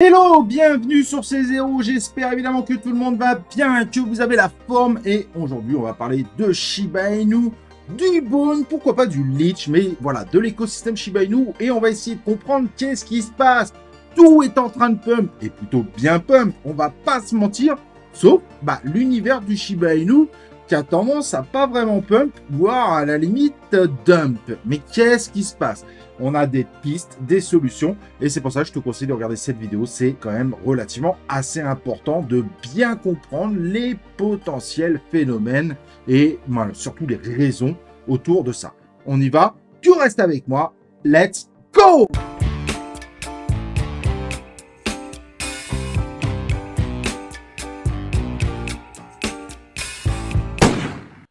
Hello, bienvenue sur C0, j'espère évidemment que tout le monde va bien, que vous avez la forme et aujourd'hui on va parler de Shiba Inu, du Bone, pourquoi pas du Leech, mais voilà, de l'écosystème Shiba Inu et on va essayer de comprendre qu'est-ce qui se passe. Tout est en train de pump et plutôt bien pump, on va pas se mentir, sauf l'univers du Shiba Inu qui a tendance à pas vraiment pump, voire à la limite dump. Mais qu'est-ce qui se passe? On a des pistes, des solutions, et c'est pour ça que je te conseille de regarder cette vidéo. C'est quand même relativement assez important de bien comprendre les potentiels phénomènes et surtout les raisons autour de ça. On y va, tu restes avec moi, let's go!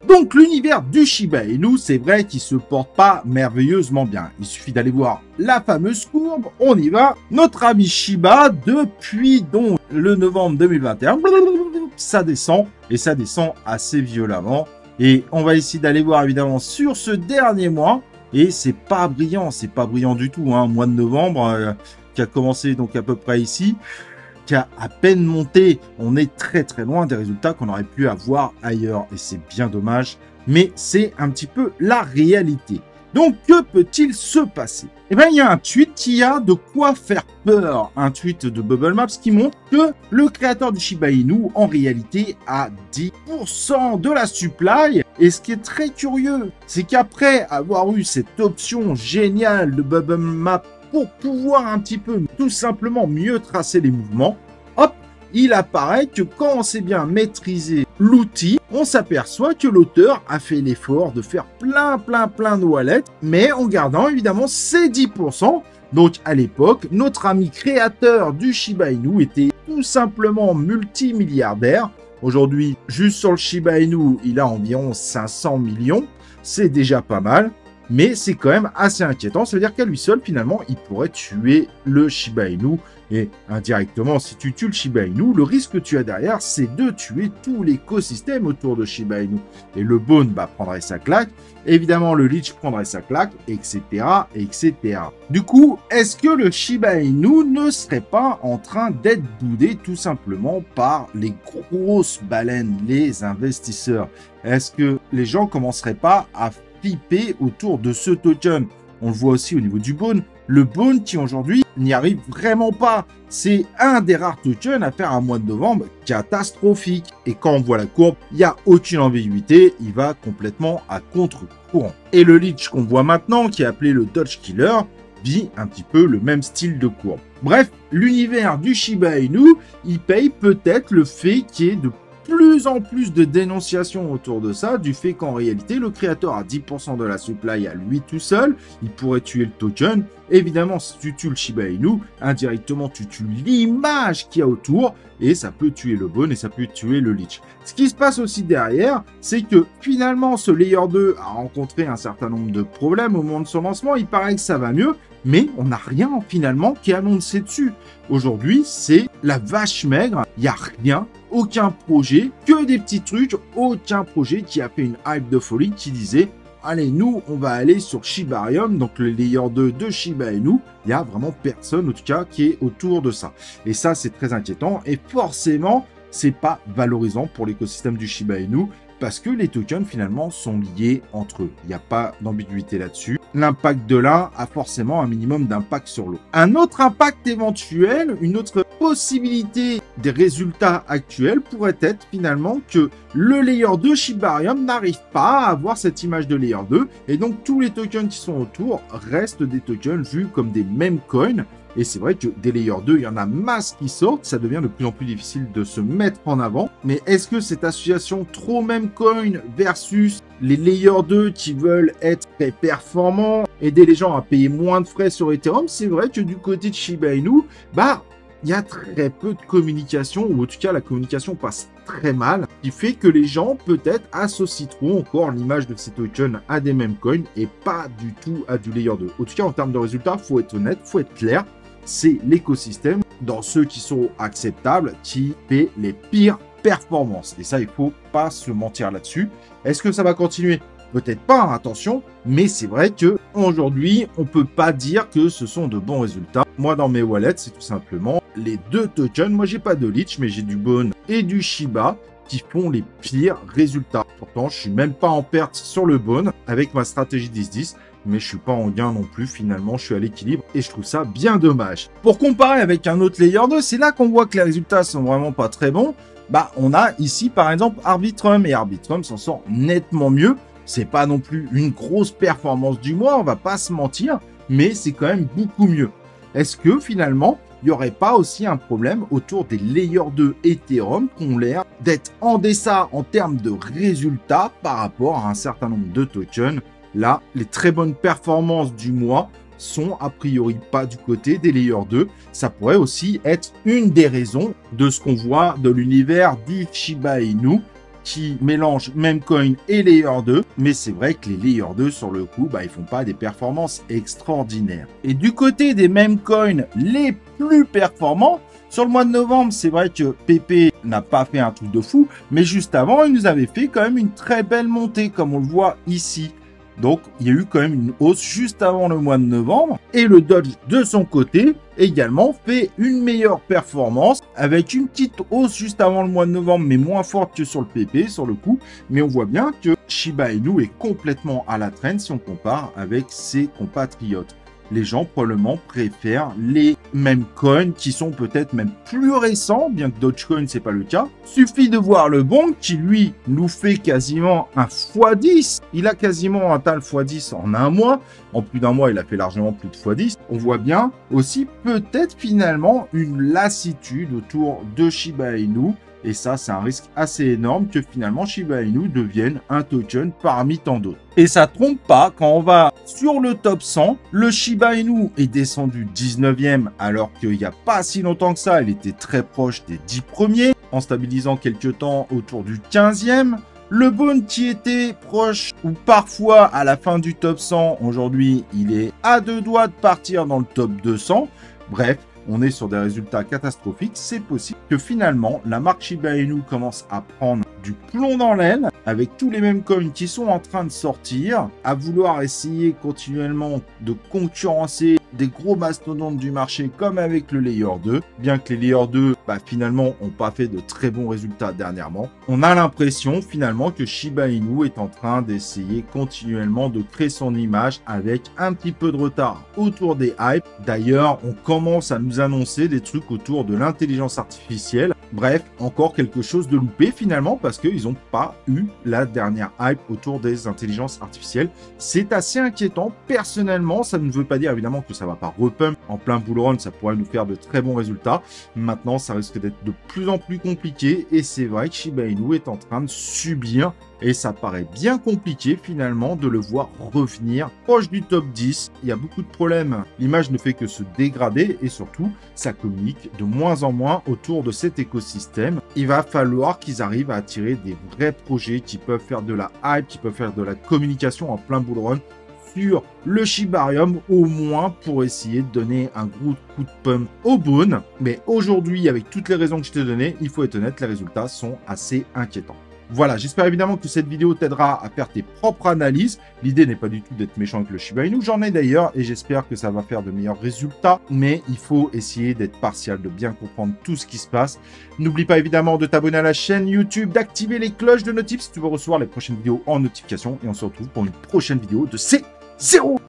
Donc l'univers du Shiba Inu, c'est vrai qu'il se porte pas merveilleusement bien. Il suffit d'aller voir la fameuse courbe, on y va. Notre ami Shiba, depuis donc le novembre 2021, ça descend, et ça descend assez violemment. Et on va essayer d'aller voir évidemment sur ce dernier mois, et c'est pas brillant du tout, hein. Mois de novembre, qui a commencé donc à peu près ici, qui a à peine monté, on est très loin des résultats qu'on aurait pu avoir ailleurs et c'est bien dommage, mais c'est un petit peu la réalité. Donc que peut-il se passer? Eh bien il y a un tweet qui a de quoi faire peur, un tweet de Bubble Maps qui montre que le créateur du Shiba Inu en réalité a 10% de la supply, et ce qui est très curieux, c'est qu'après avoir eu cette option géniale de Bubble Maps pour pouvoir un petit peu tout simplement mieux tracer les mouvements, hop, il apparaît que quand on sait bien maîtriser l'outil, on s'aperçoit que l'auteur a fait l'effort de faire plein de wallets, mais en gardant évidemment ses 10%. Donc à l'époque, notre ami créateur du Shiba Inu était tout simplement multimilliardaire. Aujourd'hui, juste sur le Shiba Inu, il a environ 500 millions. C'est déjà pas mal. Mais c'est quand même assez inquiétant, ça veut dire qu'à lui seul, finalement, il pourrait tuer le Shiba Inu. Et indirectement, si tu tues le Shiba Inu, le risque que tu as derrière, c'est de tuer tout l'écosystème autour de Shiba Inu. Et le Bone prendrait sa claque, évidemment le Leech prendrait sa claque, etc., etc. Du coup, est-ce que le Shiba Inu ne serait pas en train d'être boudé tout simplement par les grosses baleines, les investisseurs? Est-ce que les gens commenceraient pas à flipper autour de ce token? On le voit aussi au niveau du Bone. Le Bone qui aujourd'hui n'y arrive vraiment pas. C'est un des rares tokens à faire un mois de novembre catastrophique. Et quand on voit la courbe, il n'y a aucune ambiguïté. Il va complètement à contre-courant. Et le Leech qu'on voit maintenant, qui est appelé le Dodge Killer, vit un petit peu le même style de courbe. Bref, l'univers du Shiba Inu, il paye peut-être le fait qu'il y ait de plus en plus de dénonciations autour de ça, du fait qu'en réalité, le créateur a 10% de la supply à lui tout seul, il pourrait tuer le token. Évidemment, si tu tues le Shiba Inu, indirectement, tu tues l'image qu'il y a autour, et ça peut tuer le Bone, et ça peut tuer le Leech. Ce qui se passe aussi derrière, c'est que finalement, ce Layer 2 a rencontré un certain nombre de problèmes au moment de son lancement, il paraît que ça va mieux, mais on n'a rien finalement qui est annoncé dessus. Aujourd'hui, c'est la vache maigre, il n'y a rien, aucun projet, que des petits trucs, aucun projet qui a fait une hype de folie qui disait « Allez, nous, on va aller sur Shibarium », donc le Layer 2 de Shiba Inu. Il n'y a vraiment personne, en tout cas, qui est autour de ça. Et ça, c'est très inquiétant, et forcément, c'est pas valorisant pour l'écosystème du Shiba Inu, parce que les tokens, finalement, sont liés entre eux. Il n'y a pas d'ambiguïté là-dessus. L'impact de l'un a forcément un minimum d'impact sur l'autre. Un autre impact éventuel, une autre possibilité des résultats actuels pourrait être finalement que le Layer 2 Shibarium n'arrive pas à avoir cette image de Layer 2, et donc tous les tokens qui sont autour restent des tokens vus comme des meme coins. Et c'est vrai que des Layer 2, il y en a masse qui sortent, ça devient de plus en plus difficile de se mettre en avant. Mais est-ce que cette association trop meme coin versus les Layer 2 qui veulent être très performants, aider les gens à payer moins de frais sur Ethereum, c'est vrai que du côté de Shiba Inu, il y a très peu de communication, ou en tout cas la communication passe très mal, qui fait que les gens peut-être associent trop encore l'image de ces tokens à des meme coins et pas du tout à du Layer 2. En tout cas, en termes de résultats, faut être honnête, faut être clair. C'est l'écosystème, dans ceux qui sont acceptables, qui fait les pires performances. Et ça, il faut pas se mentir là-dessus. Est-ce que ça va continuer? Peut-être pas, attention, mais c'est vrai que aujourd'hui, on peut pas dire que ce sont de bons résultats. Moi, dans mes wallets, c'est tout simplement les deux tokens. Moi, j'ai pas de Leech, mais j'ai du Bone et du Shiba qui font les pires résultats. Pourtant, je suis même pas en perte sur le Bone avec ma stratégie 10-10, mais je suis pas en gain non plus. Finalement, je suis à l'équilibre et je trouve ça bien dommage. Pour comparer avec un autre Layer 2, c'est là qu'on voit que les résultats sont vraiment pas très bons. Bah, on a ici, par exemple, Arbitrum, et Arbitrum s'en sort nettement mieux. C'est pas non plus une grosse performance du mois, on va pas se mentir, mais c'est quand même beaucoup mieux. Est-ce que finalement, il n'y aurait pas aussi un problème autour des Layer 2 Ethereum qui ont l'air d'être en deçà en termes de résultats par rapport à un certain nombre de tokens? Là, les très bonnes performances du mois sont a priori pas du côté des Layer 2. Ça pourrait aussi être une des raisons de ce qu'on voit de l'univers du Shiba Inu qui mélange Memecoin et Layer 2, mais c'est vrai que les Layer 2 sur le coup, bah, ils font pas des performances extraordinaires. Et du côté des Memecoin les plus performants, sur le mois de novembre, c'est vrai que PP n'a pas fait un truc de fou, mais juste avant, il nous avait fait quand même une très belle montée, comme on le voit ici. Donc, il y a eu quand même une hausse juste avant le mois de novembre. Et le Dodge, de son côté, également fait une meilleure performance avec une petite hausse juste avant le mois de novembre, mais moins forte que sur le PP, sur le coup. Mais on voit bien que Shiba Inu est complètement à la traîne si on compare avec ses compatriotes. Les gens probablement préfèrent les mêmes coins qui sont peut-être même plus récents, bien que Dogecoin c'est pas le cas. Suffit de voir le bon qui lui nous fait quasiment un x10. Il a quasiment atteint le x10 en un mois. En plus d'un mois, il a fait largement plus de x10. On voit bien aussi peut-être finalement une lassitude autour de Shiba Inu. Et ça, c'est un risque assez énorme que finalement Shiba Inu devienne un token parmi tant d'autres. Et ça trompe pas, quand on va sur le top 100, le Shiba Inu est descendu 19e alors qu'il n'y a pas si longtemps que ça, il était très proche des 10 premiers, en stabilisant quelques temps autour du 15e. Le Bone qui était proche ou parfois à la fin du top 100, aujourd'hui il est à deux doigts de partir dans le top 200. Bref, on est sur des résultats catastrophiques. C'est possible que finalement, la marque Shiba Inu commence à prendre du plomb dans l'aile avec tous les mêmes coins qui sont en train de sortir, à vouloir essayer continuellement de concurrencer des gros mastodontes du marché comme avec le Layer 2, bien que les Layer 2 finalement n'ont pas fait de très bons résultats dernièrement. On a l'impression finalement que Shiba Inu est en train d'essayer continuellement de créer son image avec un petit peu de retard autour des hypes. D'ailleurs, on commence à nous annoncer des trucs autour de l'intelligence artificielle. Bref, encore quelque chose de loupé finalement parce qu'ils n'ont pas eu la dernière hype autour des intelligences artificielles. C'est assez inquiétant. Personnellement, ça ne veut pas dire évidemment que ça va pas repump en plein bull run, ça pourrait nous faire de très bons résultats. Maintenant, ça risque d'être de plus en plus compliqué et c'est vrai que Shiba Inu est en train de subir et ça paraît bien compliqué finalement de le voir revenir proche du top 10. Il y a beaucoup de problèmes. L'image ne fait que se dégrader et surtout, ça communique de moins en moins autour de cet écosystème. Il va falloir qu'ils arrivent à attirer des vrais projets qui peuvent faire de la hype, qui peuvent faire de la communication en plein bull run sur le Shibarium, au moins pour essayer de donner un gros coup de pump au Bone. Mais aujourd'hui, avec toutes les raisons que je t'ai données, il faut être honnête, les résultats sont assez inquiétants. Voilà, j'espère évidemment que cette vidéo t'aidera à faire tes propres analyses. L'idée n'est pas du tout d'être méchant avec le Shiba Inu, j'en ai d'ailleurs, et j'espère que ça va faire de meilleurs résultats. Mais il faut essayer d'être partial, de bien comprendre tout ce qui se passe. N'oublie pas évidemment de t'abonner à la chaîne YouTube, d'activer les cloches de notifs si tu veux recevoir les prochaines vidéos en notification. Et on se retrouve pour une prochaine vidéo de C0.